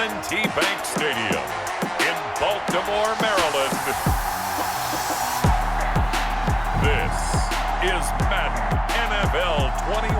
M&T Bank Stadium in Baltimore, Maryland. This is Madden NFL 21.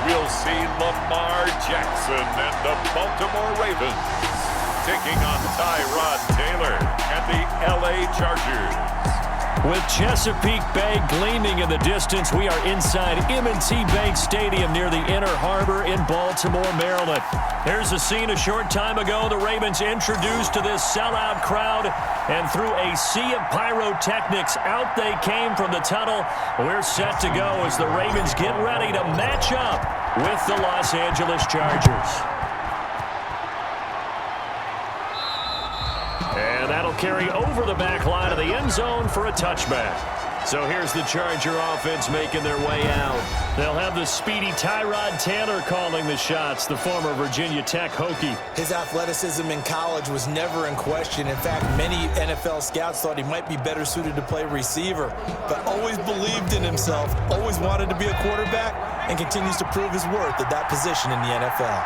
We'll see Lamar Jackson and the Baltimore Ravens taking on Tyrod Taylor and the LA Chargers. With Chesapeake Bay gleaming in the distance, we are inside M&T Bank Stadium near the Inner Harbor in Baltimore, Maryland. Here's a scene a short time ago. The Ravens introduced to this sellout crowd, and through a sea of pyrotechnics, out they came from the tunnel. We're set to go as the Ravens get ready to match up with the Los Angeles Chargers. And that'll carry over the back line of the end zone for a touchback. So here's the Charger offense making their way out. They'll have the speedy Tyrod Taylor calling the shots, the former Virginia Tech Hokie. His athleticism in college was never in question. In fact, many NFL scouts thought he might be better suited to play receiver, but always believed in himself, always wanted to be a quarterback, and continues to prove his worth at that position in the NFL.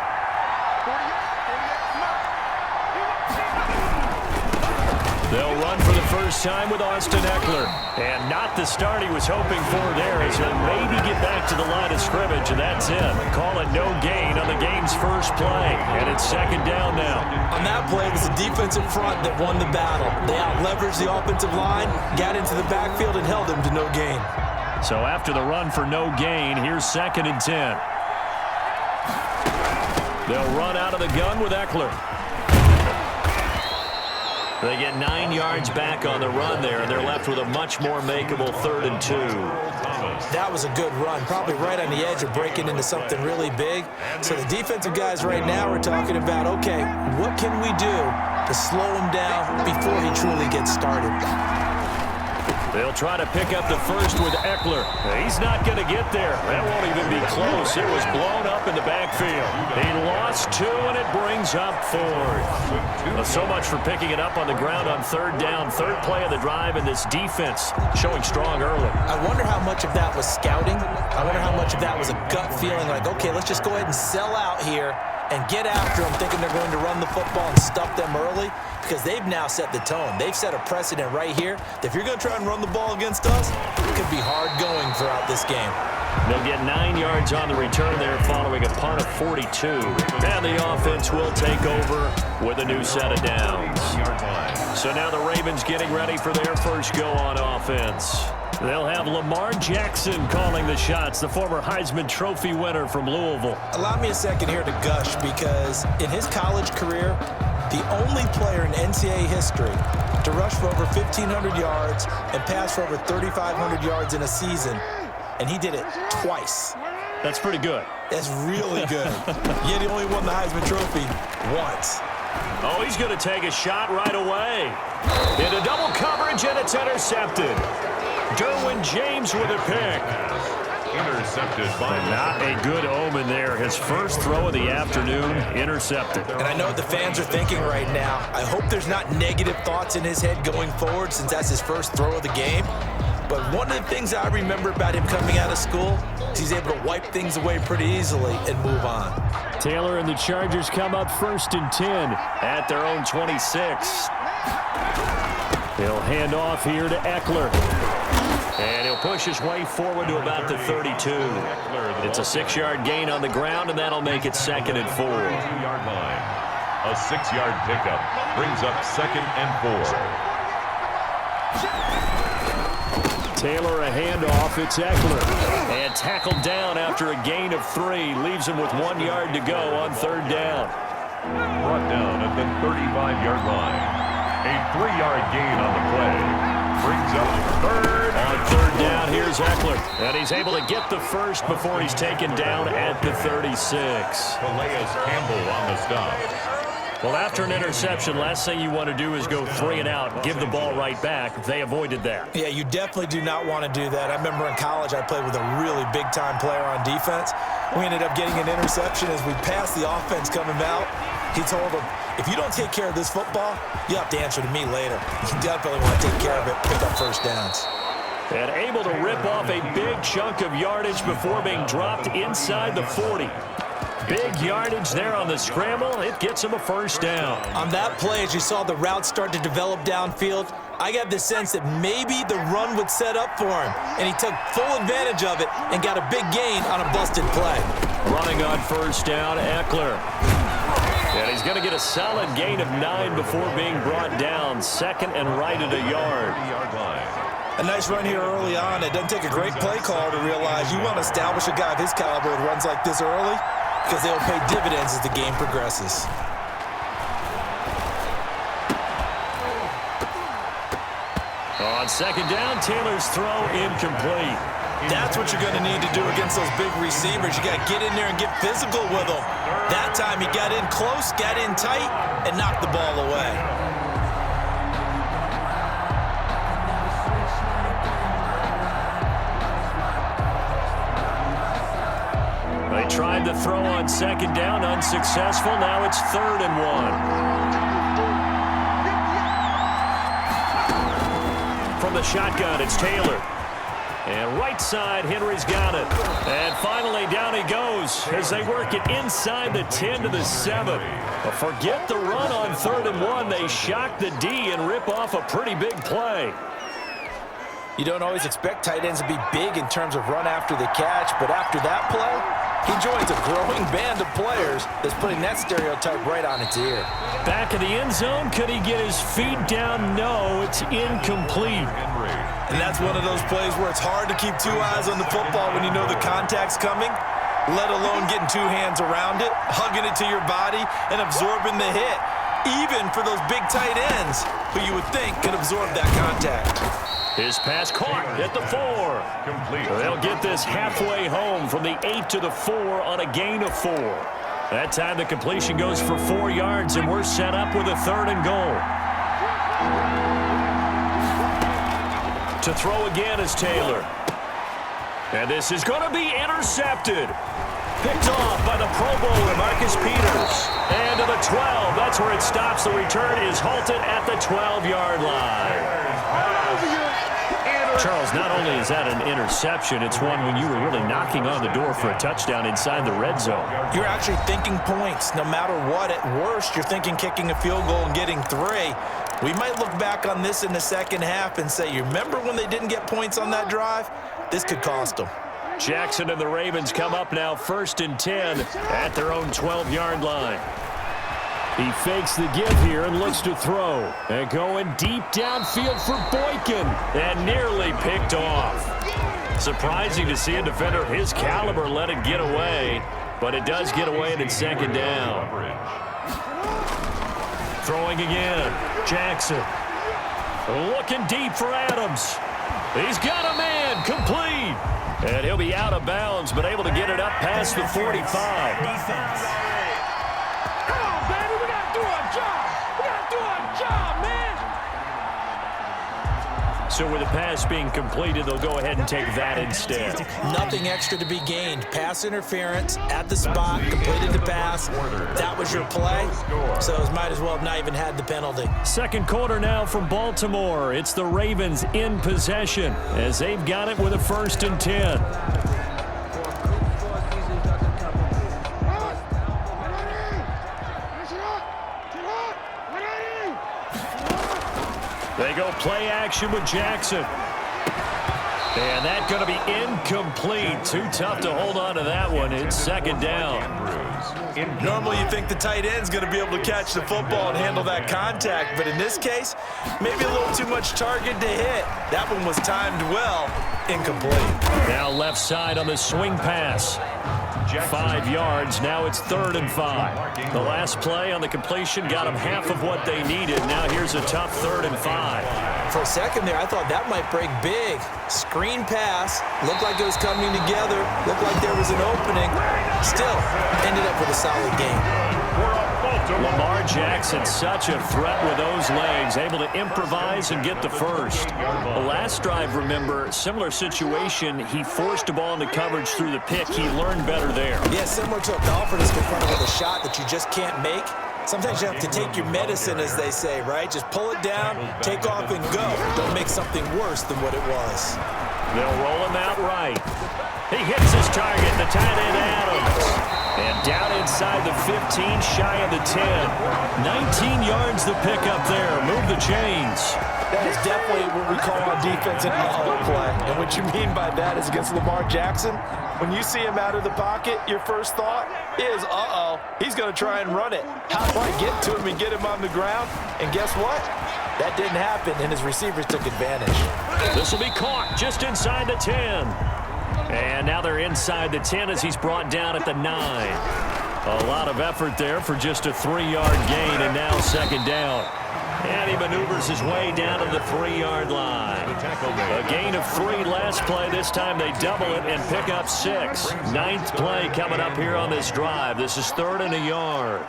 They'll run for the first time with Austin Eckler. And not the start he was hoping for there, as he'll maybe get back to the line of scrimmage, and that's it. Call it no gain on the game's first play. And it's second down now. On that play, it was the defensive front that won the battle. They out-leveraged the offensive line, got into the backfield, and held them to no gain. So after the run for no gain, here's 2nd and 10. They'll run out of the gun with Eckler. They get 9 yards back on the run there, and they're left with a much more makeable 3rd and 2. That was a good run, probably right on the edge of breaking into something really big. So the defensive guys right now are talking about, okay, what can we do to slow him down before he truly gets started? They'll try to pick up the first with Eckler. He's not going to get there. That won't even be close. It was blown up in the backfield. He lost 2, and it brings up 4th. Well, so much for picking it up on the ground on 3rd down. 3rd play of the drive, and this defense showing strong early. I wonder how much of that was scouting. I wonder how much of that was a gut feeling like, okay, let's just go ahead and sell out here and get after them, thinking they're going to run the football and stuff them early, because they've now set the tone. They've set a precedent right here. If you're going to try and run the ball against us, it could be hard going throughout this game. They'll get 9 yards on the return there following a punt of 42. And the offense will take over with a new set of downs. So now the Ravens getting ready for their first go on offense. They'll have Lamar Jackson calling the shots, the former Heisman Trophy winner from Louisville. Allow me a second here to gush, because in his college career, the only player in NCAA history to rush for over 1,500 yards and pass for over 3,500 yards in a season, and he did it twice. That's pretty good. That's really good. Yet he only won the Heisman Trophy once. Oh, he's going to take a shot right away. Into double coverage, and it's intercepted. Derwin James with a pick. Intercepted by not a good omen there. His first throw of the afternoon, intercepted. And I know what the fans are thinking right now. I hope there's not negative thoughts in his head going forward, since that's his first throw of the game. But one of the things I remember about him coming out of school is he's able to wipe things away pretty easily and move on. Taylor and the Chargers come up 1st and 10 at their own 26. He'll hand off here to Eckler. And he'll push his way forward to about the 32. It's a 6-yard gain on the ground, and that'll make it 2nd and 4. 2-yard line. A 6-yard pickup brings up 2nd and 4. Taylor a handoff. It's Eckler. And tackled down after a gain of 3. Leaves him with 1 yard to go on 3rd down. Brought down at the 35-yard line. A 3-yard gain on the play. Brings up 3rd. On 3rd down, here's Eckler. And he's able to get the first before he's taken down at the 36. Calais Campbell on the stop. Well, after an interception, last thing you want to do is go 3 and out, give the ball right back. They avoided that. Yeah, you definitely do not want to do that. I remember in college I played with a really big-time player on defense. We ended up getting an interception as we passed the offense coming out. He told him, if you don't take care of this football, you have to answer to me later. You definitely want to take care of it, pick up first downs. And able to rip off a big chunk of yardage before being dropped inside the 40. Big yardage there on the scramble. It gets him a first down. On that play, as you saw the route start to develop downfield, I got the sense that maybe the run would set up for him, and he took full advantage of it and got a big gain on a busted play. Running on first down, Eckler. And he's going to get a solid gain of 9 before being brought down. Second and right at a yard. A nice run here early on. It doesn't take a great play call to realize you want to establish a guy of his caliber with runs like this early, because they'll pay dividends as the game progresses. On second down, Taylor's throw incomplete. That's what you're going to need to do against those big receivers. You got to get in there and get physical with them. That time he got in close, got in tight, and knocked the ball away. They tried the throw on second down, unsuccessful. Now it's 3rd and 1. From the shotgun, it's Taylor. And right side, Henry's got it. And finally, down he goes as they work it inside the 10 to the 7. But forget the run on 3rd and 1. They shock the D and rip off a pretty big play. You don't always expect tight ends to be big in terms of run after the catch, but after that play, he joins a growing band of players that's putting that stereotype right on its ear. Back in the end zone, could he get his feet down? No, it's incomplete. And that's one of those plays where it's hard to keep 2 eyes on the football when you know the contact's coming, let alone getting 2 hands around it, hugging it to your body, and absorbing the hit, even for those big tight ends who you would think could absorb that contact. His pass caught at the 4. Complete. They'll get this halfway home from the 8 to the 4 on a gain of 4. That time the completion goes for 4 yards, and we're set up with a 3rd and goal. To throw again is Taylor. And this is going to be intercepted. Picked off by the Pro Bowler, Marcus Peters. And to the 12. That's where it stops. The return is halted at the 12-yard line. Charles, not only is that an interception, it's one when you were really knocking on the door for a touchdown inside the red zone. You're actually thinking points. No matter what, at worst, you're thinking kicking a field goal and getting 3. We might look back on this in the second half and say, you remember when they didn't get points on that drive? This could cost them. Jackson and the Ravens come up now 1st and 10 at their own 12-yard line. He fakes the give here and looks to throw. And going deep downfield for Boykin. And nearly picked off. Surprising to see a defender of his caliber let it get away. But it does get away and it's 2nd down. Throwing again. Jackson. Looking deep for Adams. He's got a man. Complete. And he'll be out of bounds, but able to get it up past the 45. Defense. So with the pass being completed, they'll go ahead and take that instead. Nothing extra to be gained. Pass interference at the spot, completed the pass. That was your play, so it might as well have not even had the penalty. 2nd quarter now from Baltimore. It's the Ravens in possession as they've got it with a 1st and 10. They go play action with Jackson. And that's going to be incomplete. Too tough to hold on to that one. It's 2nd down. Normally you think the tight end's going to be able to catch the football and handle that contact, but in this case, maybe a little too much target to hit. That one was timed well. Incomplete. Now left side on the swing pass. 5 yards. Now it's 3rd and 5. The last play on the completion got them half of what they needed. Now here's a tough 3rd and 5. For a second there, I thought that might break big. Screen pass. Looked like it was coming together. Looked like there was an opening. Still, ended up with a solid game. Lamar Jackson, such a threat with those legs, able to improvise and get the first. The last drive, remember, similar situation. He forced a ball into coverage through the pick. He learned better there. Yeah, similar to a golfer that's confronted with a shot that you just can't make. Sometimes you have to take your medicine, as they say, right? Just pull it down, take off, and go. Don't make something worse than what it was. They'll roll him out right. He hits his target, the tight end Adams. And down inside the 15, shy of the 10. 19 yards the pickup there. Move the chains. That is definitely what we call on defense an uh-oh play. And what you mean by that is against Lamar Jackson, when you see him out of the pocket, your first thought is, uh-oh, he's going to try and run it. How do I get to him and get him on the ground? And guess what? That didn't happen, and his receivers took advantage. This will be caught just inside the 10. And now they're inside the 10 as he's brought down at the 9. A lot of effort there for just a 3-yard gain, and now second down. And he maneuvers his way down to the 3-yard line. A gain of 3 last play. This time they double it and pick up 6. 9th play coming up here on this drive. This is 3rd and a yard.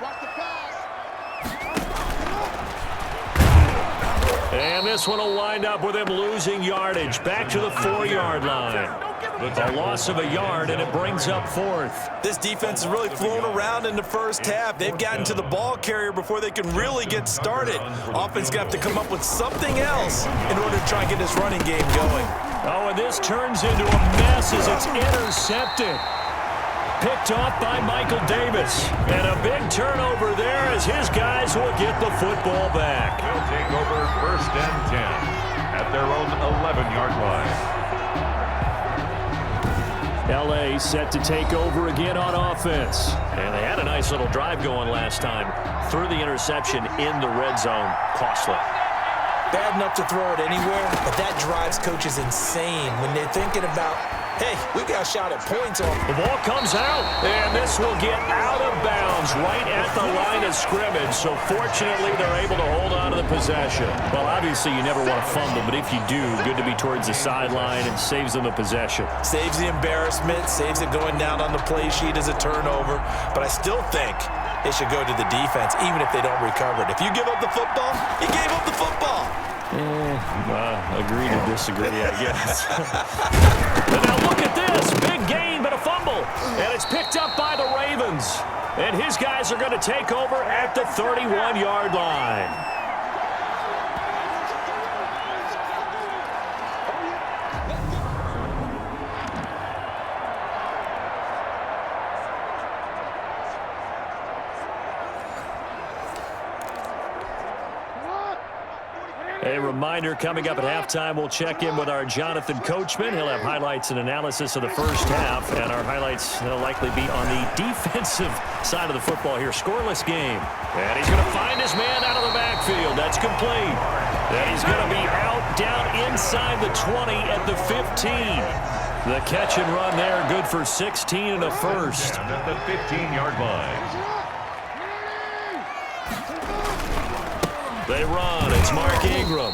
And this one will wind up with him losing yardage. Back to the 4-yard line. A loss of a yard, and it brings up 4th. This defense has really flown around in the first half. They've gotten to the ball carrier before they can really get started. Offense going to have to come up with something else in order to try and get this running game going. Oh, and this turns into a mess as it's intercepted. Picked off by Michael Davis. And a big turnover there as his guys will get the football back. They'll take over 1st and 10 at their own 11-yard line. L.A. set to take over again on offense. And they had a nice little drive going last time. Threw the interception in the red zone. Costly. Bad enough to throw it anywhere, but that drives coaches insane when they're thinking about, hey, we've got a shot at points on. The ball comes out, and this will get out of bounds right at the line of scrimmage. So fortunately, they're able to hold on to the possession. Well, obviously, you never want to fumble, but if you do, good to be towards the sideline and saves them the possession. Saves the embarrassment, saves it going down on the play sheet as a turnover. But I still think it should go to the defense, even if they don't recover it. If you give up the football, you gave up the football. Agree to disagree, I guess. But now look at this. Big gain, but a fumble. And it's picked up by the Ravens. And his guys are going to take over at the 31-yard line. A reminder, coming up at halftime, we'll check in with our Jonathan Coachman. He'll have highlights and analysis of the first half, and our highlights will likely be on the defensive side of the football here. Scoreless game. And he's going to find his man out of the backfield. That's complete. And he's going to be out down inside the 20 at the 15. The catch and run there, good for 16 and a first. At the 15-yard line. They run. It's Mark Ingram.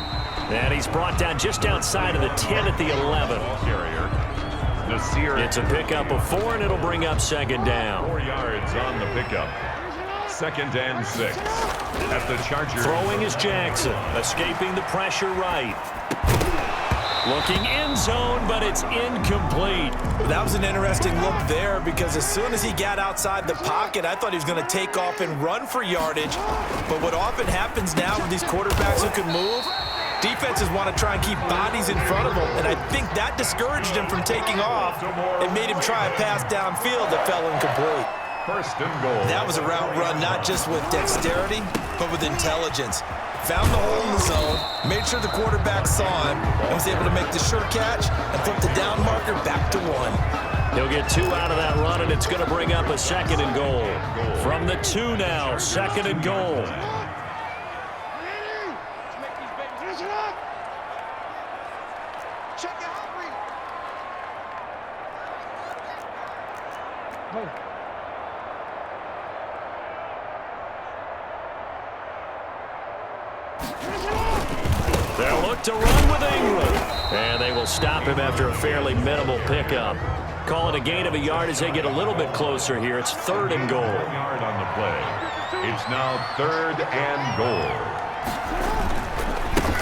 And he's brought down just outside of the 10 at the 11. It's a pickup of 4, and it'll bring up second down. 4 yards on the pickup. 2nd and 6 at the Chargers. Throwing is Jackson. Escaping the pressure right. Looking end zone, but it's incomplete. That was an interesting look there because as soon as he got outside the pocket, I thought he was going to take off and run for yardage. But what often happens now with these quarterbacks who can move, defenses want to try and keep bodies in front of them. And I think that discouraged him from taking off and made him try a pass downfield that fell incomplete. 1st and goal. That was a route run not just with dexterity, but with intelligence. Found the hole in the zone, made sure the quarterback saw him, and was able to make the sure catch and flip the down marker back to 1. He'll get 2 out of that run, and it's going to bring up a 2nd and goal. From the 2 now, 2nd and goal. They'll look to run with Ingram. And they will stop him after a fairly minimal pickup. call it a gain of a yard as they get a little bit closer here. It's 3rd and goal. Yard on the play. It's now 3rd and goal.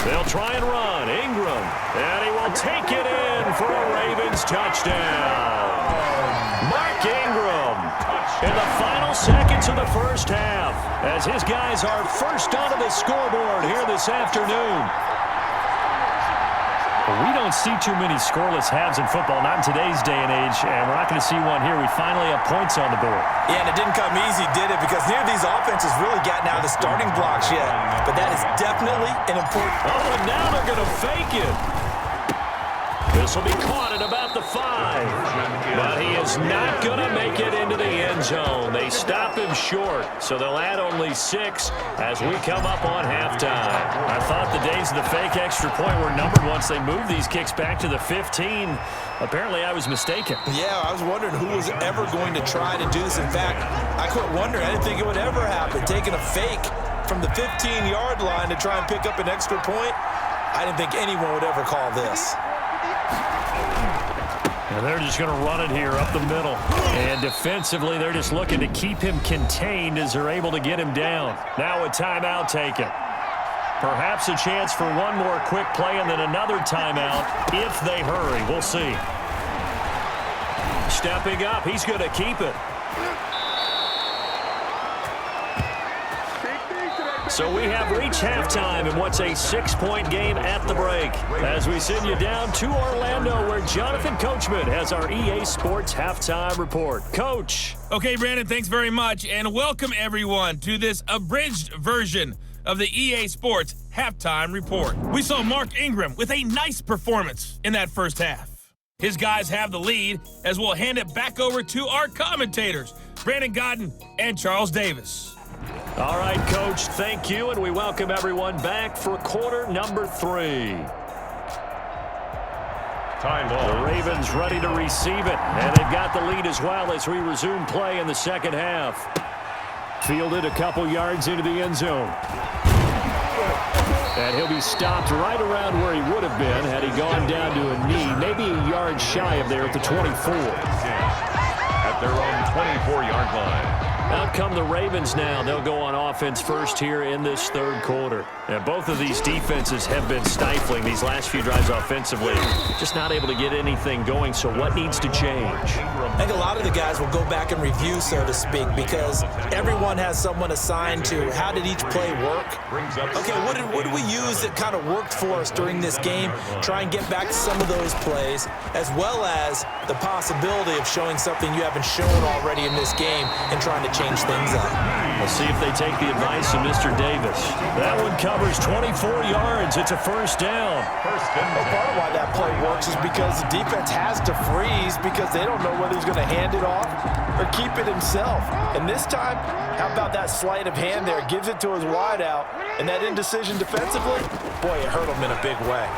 They'll try and run. Ingram. And he will take it in for a Ravens touchdown. Mark Ingram in the final seconds of the first half as his guys are first onto the scoreboard here this afternoon. We don't see too many scoreless halves in football, not in today's day and age, and we're not going to see one here. We finally have points on the board. Yeah, and it didn't come easy, did it? Because neither of these offenses really gotten out of the starting blocks yet. But that is definitely an important... Oh, and now they're going to fake it. This will be caught at about the 5. But he is not going to make it into the end zone. They stop him short, so they'll add only 6 as we come up on halftime. I thought the days of the fake extra point were numbered once they moved these kicks back to the 15. Apparently, I was mistaken. Yeah, I was wondering who was ever going to try to do this. In fact, I quit wondering. I didn't think it would ever happen. Taking a fake from the 15-yard line to try and pick up an extra point, I didn't think anyone would ever call this. And they're just going to run it here up the middle. And defensively, they're just looking to keep him contained as they're able to get him down. Now a timeout taken. Perhaps a chance for one more quick play and then another timeout if they hurry. We'll see. Stepping up, he's going to keep it. So we have reached halftime in what's a 6-point game at the break. As we send you down to Orlando, where Jonathan Coachman has our EA Sports Halftime Report. Coach. Okay, Brandon, thanks very much, and welcome everyone to this abridged version of the EA Sports Halftime Report. We saw Mark Ingram with a nice performance in that first half. His guys have the lead as we'll hand it back over to our commentators, Brandon Godden and Charles Davis. All right, Coach, thank you, and we welcome everyone back for quarter number 3. Time ball. The Ravens ready to receive it, and they've got the lead as well as we resume play in the second half. Fielded a couple yards into the end zone. And he'll be stopped right around where he would have been had he gone down to a knee, maybe a yard shy of there at the 24. At their own 24-yard line. Out come the Ravens now. They'll go on offense first here in this third quarter. And both of these defenses have been stifling these last few drives offensively. Just not able to get anything going, so what needs to change? I think a lot of the guys will go back and review, so to speak, because everyone has someone assigned to how did each play work. Okay, what did we use that kind of worked for us during this game? Try and get back to some of those plays, as well as the possibility of showing something you haven't shown already in this game and trying to change things up. We'll see if they take the advice of Mr. Davis. That one covers 24 yards. It's a first down. Well, part of why that play works is because the defense has to freeze because they don't know whether he's going to hand it off or keep it himself. And this time, how about that sleight of hand there? Gives it to his wideout. And that indecision defensively, boy, it hurt him in a big way.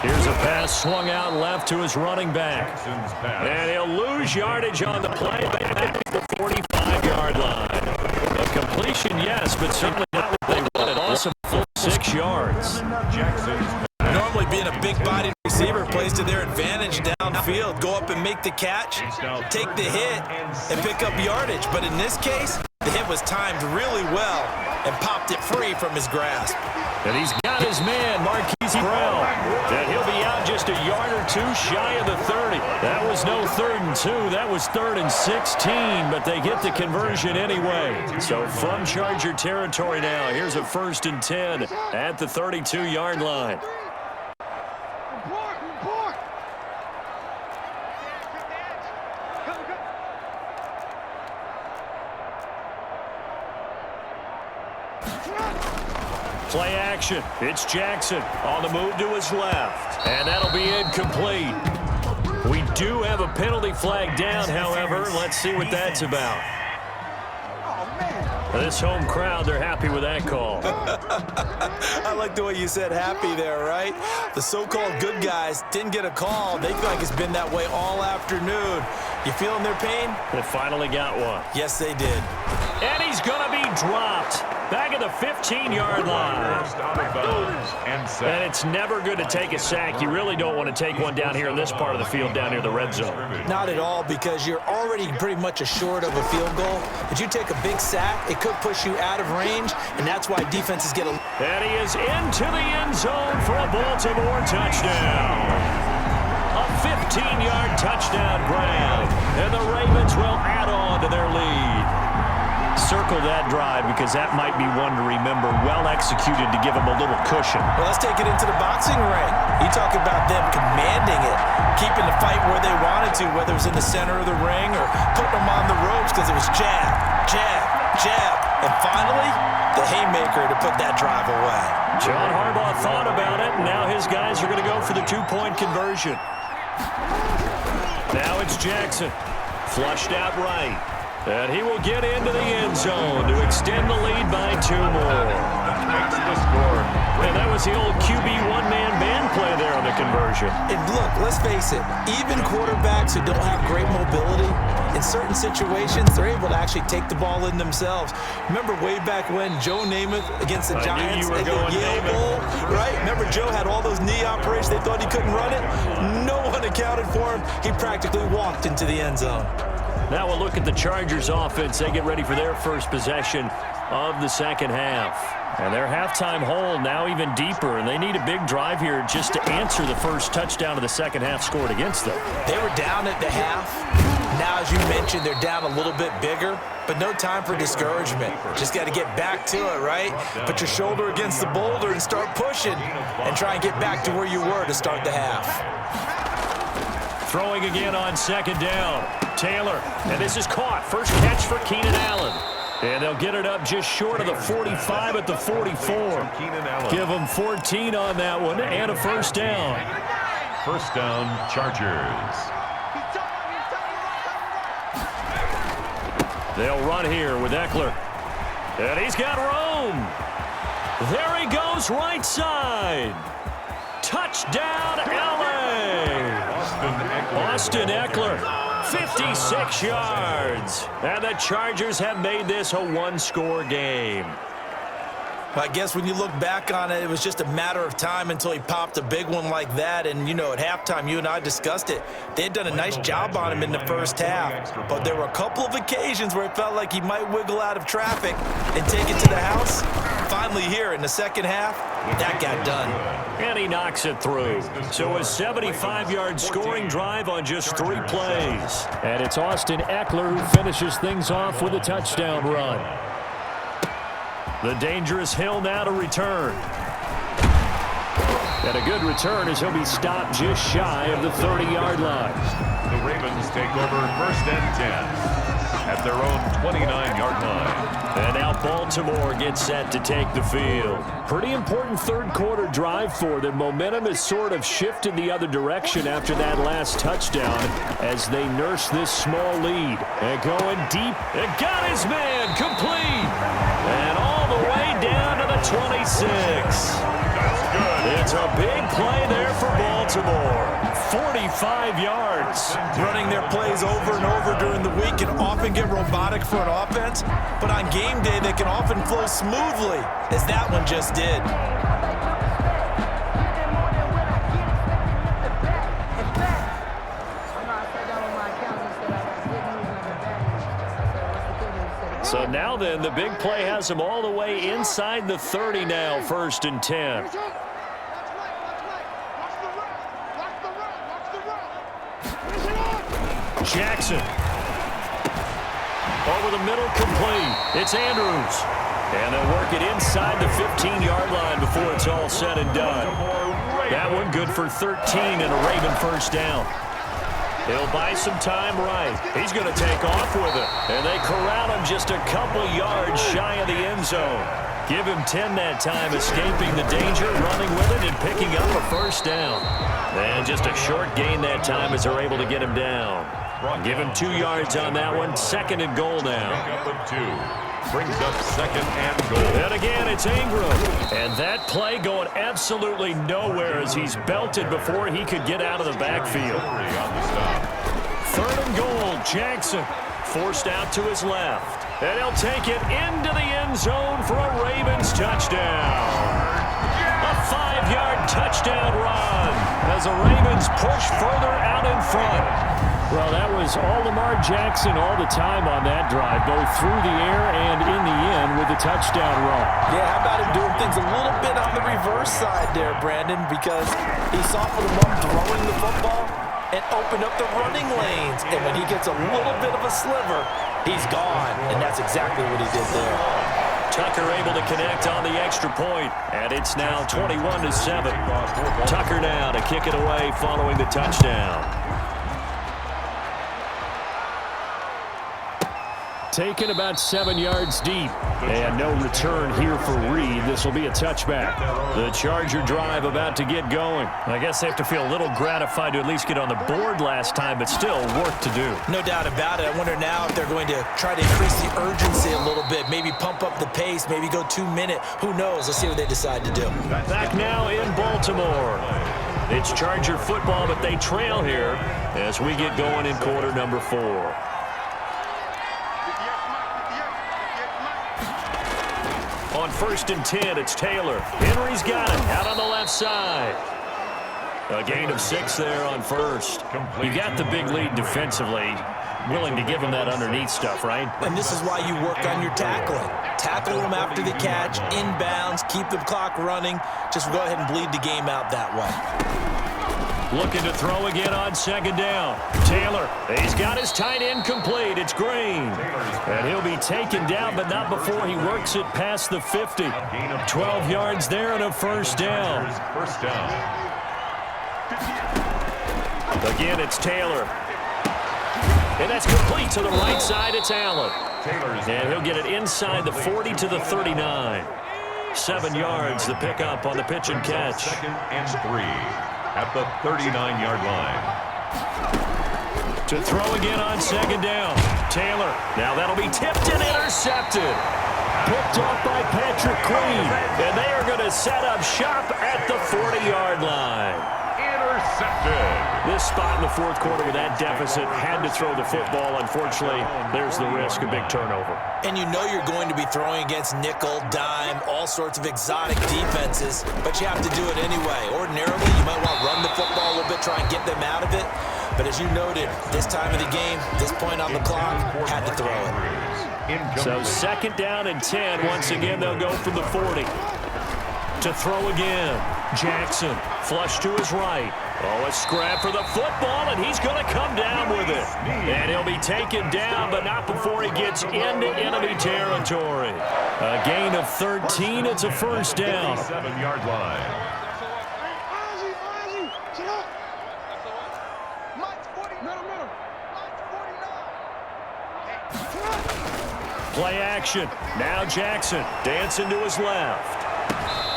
Here's a pass swung out left to his running back. And he'll lose yardage on the play back to the 45-yard line. A completion, yes, but certainly not what they wanted. Also, full 6 yards. Normally being a big-bodied receiver plays to their advantage downfield. Go up and make the catch, take the hit, and pick up yardage. But in this case, the hit was timed really well and popped it free from his grasp. And he's got his man, Marquise Brown. And he'll be out just a yard or two shy of the 30. That was no 3rd and 2. That was 3rd and 16, but they get the conversion anyway. So from Charger territory now, here's a 1st and 10 at the 32-yard line. Play action. It's Jackson on the move to his left. And that'll be incomplete. We do have a penalty flag down, however. Let's see what that's about. This home crowd, they're happy with that call. I like the way you said happy there, right? The so-called good guys didn't get a call. They feel like it's been that way all afternoon. You feeling their pain? They finally got one. Yes, they did. And he's going to be dropped back at the 15-yard line. And it's never good to take a sack. You really don't want to take one down here in this part of the field, down near the red zone. Not at all, because you're already pretty much assured of a field goal. If you take a big sack, it could push you out of range, and that's why defenses get a... And he is into the end zone for a Baltimore touchdown. A 15-yard touchdown grab, and the Ravens will add on to their lead. Circle that drive, because that might be one to remember. Well executed to give them a little cushion. Well, let's take it into the boxing ring. You talk about them commanding it, keeping the fight where they wanted to, whether it was in the center of the ring or putting them on the ropes, because it was jab, jab, jab, and finally, the haymaker to put that drive away. John Harbaugh thought about it, and now his guys are going to go for the two-point conversion. Now it's Jackson, flushed out right. And he will get into the end zone to extend the lead by 2 more. Makes the score. And that was the old QB one-man band play there on the conversion. And look, let's face it, even quarterbacks who don't have great mobility, in certain situations, they're able to actually take the ball in themselves. Remember way back when Joe Namath against the Giants at the Yale Bowl, right? Remember Joe had all those knee operations, they thought he couldn't run it? No one accounted for him. He practically walked into the end zone. Now we'll look at the Chargers offense. They get ready for their first possession of the second half. And their halftime hole now even deeper, and they need a big drive here just to answer the first touchdown of the second half scored against them. They were down at the half. Now, as you mentioned, they're down a little bit bigger, but no time for discouragement. Just got to get back to it, right? Put your shoulder against the boulder and start pushing and try and get back to where you were to start the half. Throwing again on second down. Taylor, and this is caught. First catch for Keenan Allen. And they'll get it up just short of the 45 at the 44. Give them 14 on that one and a first down. First down, Chargers. They'll run here with Eckler. And he's got room. There he goes, right side. Touchdown, LA. Austin Eckler, 56 yards. And the Chargers have made this a one-score game. Well, I guess when you look back on it, it was just a matter of time until he popped a big one like that. And, you know, at halftime, you and I discussed it. They had done a nice job on him in the first half. But there were a couple of occasions where it felt like he might wiggle out of traffic and take it to the house. Finally here in the second half, that got done. And he knocks it through. So a 75-yard scoring drive on just 3 plays. And it's Austin Eckler who finishes things off with a touchdown run. The dangerous Hill now to return. And a good return as he'll be stopped just shy of the 30-yard line. The Ravens take over first and 10 at their own 29-yard line. And now Baltimore gets set to take the field. Pretty important third-quarter drive for them. Momentum has sort of shifted the other direction after that last touchdown as they nurse this small lead. And going deep, and got his man complete. And all the way down to the 26. That's good. It's a big play there for Baltimore. 45 yards. Running their plays over and over during the week can often get robotic for an offense, but on game day they can often flow smoothly, as that one just did. So now then, the big play has them all the way inside the 30 now, first and 10. Jackson. Over the middle, complete. It's Andrews. And they'll work it inside the 15-yard line before it's all said and done. That one good for 13 and a Raven first down. He'll buy some time right. He's going to take off with it. And they corral him just a couple yards shy of the end zone. Give him 10 that time, escaping the danger, running with it, and picking up a first down. And just a short gain that time as they're able to get him down. Give him 2 yards on that one. Second and goal now. Pick up a 2. Brings up second and goal. And again, it's Ingram. And that play going absolutely nowhere as he's belted before he could get out of the backfield. On the stop. Third and goal, Jackson. Forced out to his left. And he'll take it into the end zone for a Ravens touchdown. A 5-yard touchdown run as the Ravens push further out in front. Well, that was all Lamar Jackson all the time on that drive, both through the air and in the end with the touchdown run. Yeah, how about him doing things a little bit on the reverse side there, Brandon, because he softened him up throwing the football and opened up the running lanes. And when he gets a little bit of a sliver, he's gone, and that's exactly what he did there. Tucker able to connect on the extra point, and it's now 21-7. Tucker now to kick it away following the touchdown. Taken about 7 yards deep, and no return here for Reed. This will be a touchback. The Charger drive about to get going. I guess they have to feel a little gratified to at least get on the board last time, but still work to do. No doubt about it. I wonder now if they're going to try to increase the urgency a little bit, maybe pump up the pace, maybe go 2-minute. Who knows? Let's see what they decide to do. Back now in Baltimore. It's Charger football, but they trail here as we get going in quarter number 4. On 1st and 10, it's Taylor. Henry's got it out on the left side. A gain of 6 there on first. You got the big lead defensively. Willing to give him that underneath stuff, right? And this is why you work on your tackling. Tackle them after the catch, inbounds, keep the clock running. Just go ahead and bleed the game out that way. Looking to throw again on 2nd down. Taylor, he's got his tight end complete. It's Green. And he'll be taken down, but not before he works it past the 50. 12 yards there and a 1st down. Again, it's Taylor. And that's complete to the right side. It's Allen. And he'll get it inside the 40 to the 39. 7 yards, the pickup on the pitch and catch. 2nd and 3. At the 39-yard line. To throw again on 2nd down. Taylor. Now that'll be tipped and intercepted. Picked off by Patrick Queen. And they are going to set up shop at the 40-yard line. Intercepted. This spot in the 4th quarter with that deficit had to throw the football. Unfortunately, there's the risk of big turnover. And you know you're going to be throwing against nickel, dime, all sorts of exotic defenses, but you have to do it anyway. Ordinarily, you might want to run the football a little bit, try and get them out of it. But as you noted, this time of the game, this point on the clock, had to throw it. So 2nd down and 10. Once again, they'll go from the 40. To throw again. Jackson, flush to his right. Oh, a scrap for the football, and he's going to come down with it. And he'll be taken down, but not before he gets into enemy territory. A gain of 13. It's a 1st down. 7-yard line. Play action. Now Jackson dancing to his left.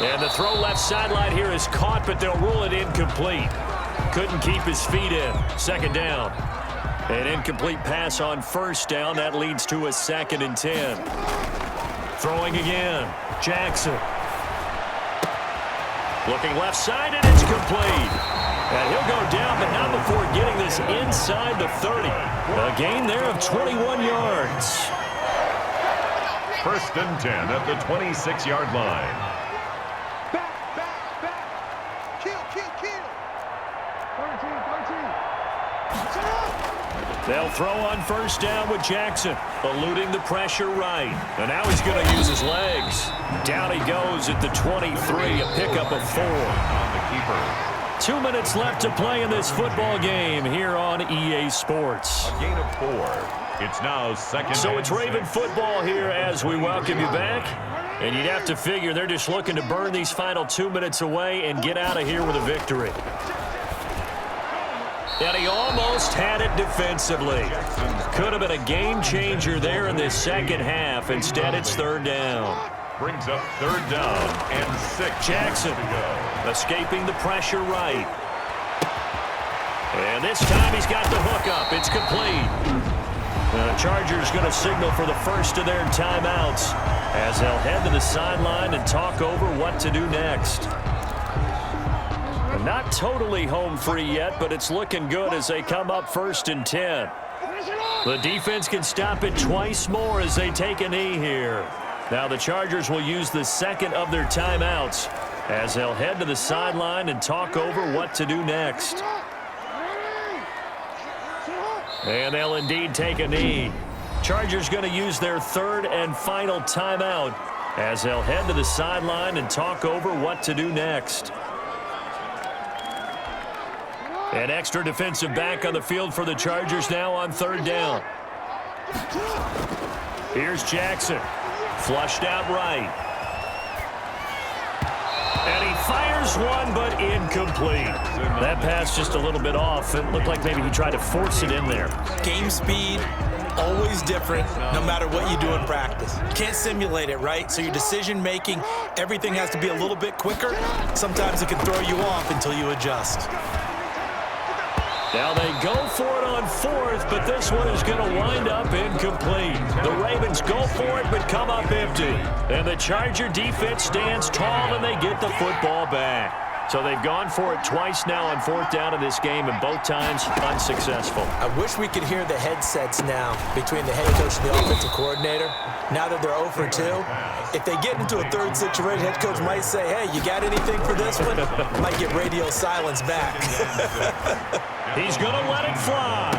And the throw left sideline here is caught, but they'll rule it incomplete. Couldn't keep his feet in. 2nd down. An incomplete pass on 1st down. That leads to a 2nd and 10. Throwing again. Jackson. Looking left side, and it's complete. And he'll go down, but not before getting this inside the 30. A gain there of 21 yards. 1st and 10 at the 26-yard line. They'll throw on 1st down with Jackson, eluding the pressure right. And now he's going to use his legs. Down he goes at the 23, a pickup of 4. On the keeper. 2 minutes left to play in this football game here on EA Sports. A gain of 4. It's now 2nd. So it's Raven football here as we welcome you back. And you'd have to figure they're just looking to burn these final 2 minutes away and get out of here with a victory. And he almost had it defensively. Could have been a game changer there in this 2nd half. Instead, it's 3rd down. Brings up 3rd down and 6. Jackson escaping the pressure right. And this time he's got the hook up. It's complete. The Chargers going to signal for the first of their timeouts as they'll head to the sideline and talk over what to do next. Not totally home free yet, but it's looking good as they come up 1st and 10. The defense can stop it twice more as they take a knee here. Now the Chargers will use the second of their timeouts as they'll head to the sideline and talk over what to do next. And they'll indeed take a knee. Chargers going to use their third and final timeout as they'll head to the sideline and talk over what to do next. An extra defensive back on the field for the Chargers now on third down. Here's Jackson. Flushed out right. And he fires one, but incomplete. That pass just a little bit off. It looked like maybe he tried to force it in there. Game speed, always different, no matter what you do in practice. You can't simulate it, right? So your decision-making, everything has to be a little bit quicker. Sometimes it can throw you off until you adjust. Now they go for it on fourth, but this one is going to wind up incomplete. The Ravens go for it, but come up empty. And the Charger defense stands tall, and they get the football back. So they've gone for it twice now on fourth down in this game, and both times unsuccessful. I wish we could hear the headsets now between the head coach and the offensive coordinator. Now that they're 0 for 2, if they get into a third situation, head coach might say, hey, you got anything for this one? Might get radio silence back. He's going to let it fly.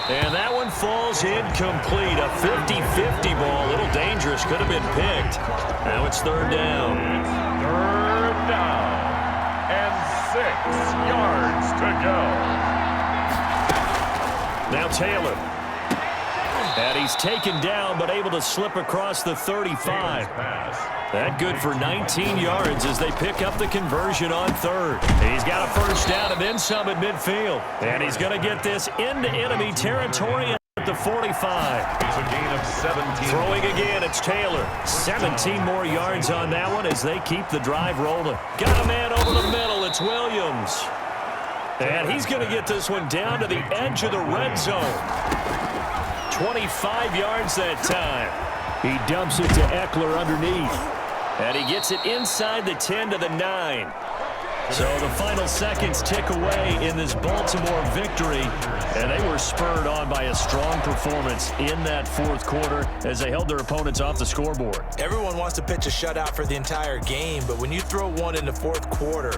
And that one falls incomplete. A 50-50 ball. A little dangerous. Could have been picked. Now it's third down. Third down. And 6 yards to go. Now Taylor. And he's taken down, but able to slip across the 35. That good for 19 yards as they pick up the conversion on third. He's got a first down and then some at midfield. And he's going to get this into enemy territory at the 45. It's a gain of 17. Throwing again, it's Taylor. 17 more yards on that one as they keep the drive rolling. Got a man over the middle. It's Williams. And he's going to get this one down to the edge of the red zone. 25 yards that time. He dumps it to Eckler underneath. And he gets it inside the 10 to the 9. So the final seconds tick away in this Baltimore victory. And they were spurred on by a strong performance in that fourth quarter as they held their opponents off the scoreboard. Everyone wants to pitch a shutout for the entire game, but when you throw one in the fourth quarter,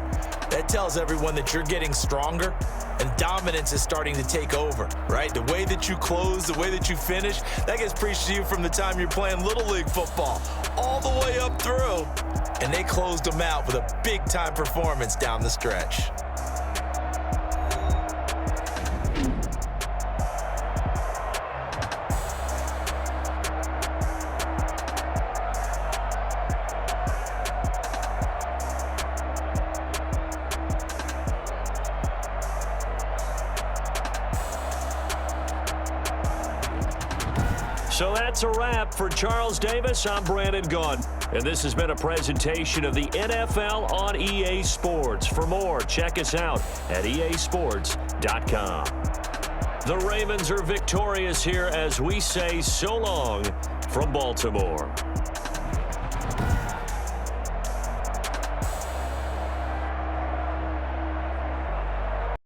that tells everyone that you're getting stronger and dominance is starting to take over, right? The way that you close, the way that you finish, that gets preached to you from the time you're playing Little League football all the way up through. And they closed them out with a big-time performance down the stretch. So that's a wrap for Charles Davis. I'm Brandon Gunn. And this has been a presentation of the NFL on EA Sports. For more, check us out at easports.com. The Ravens are victorious here as we say so long from Baltimore.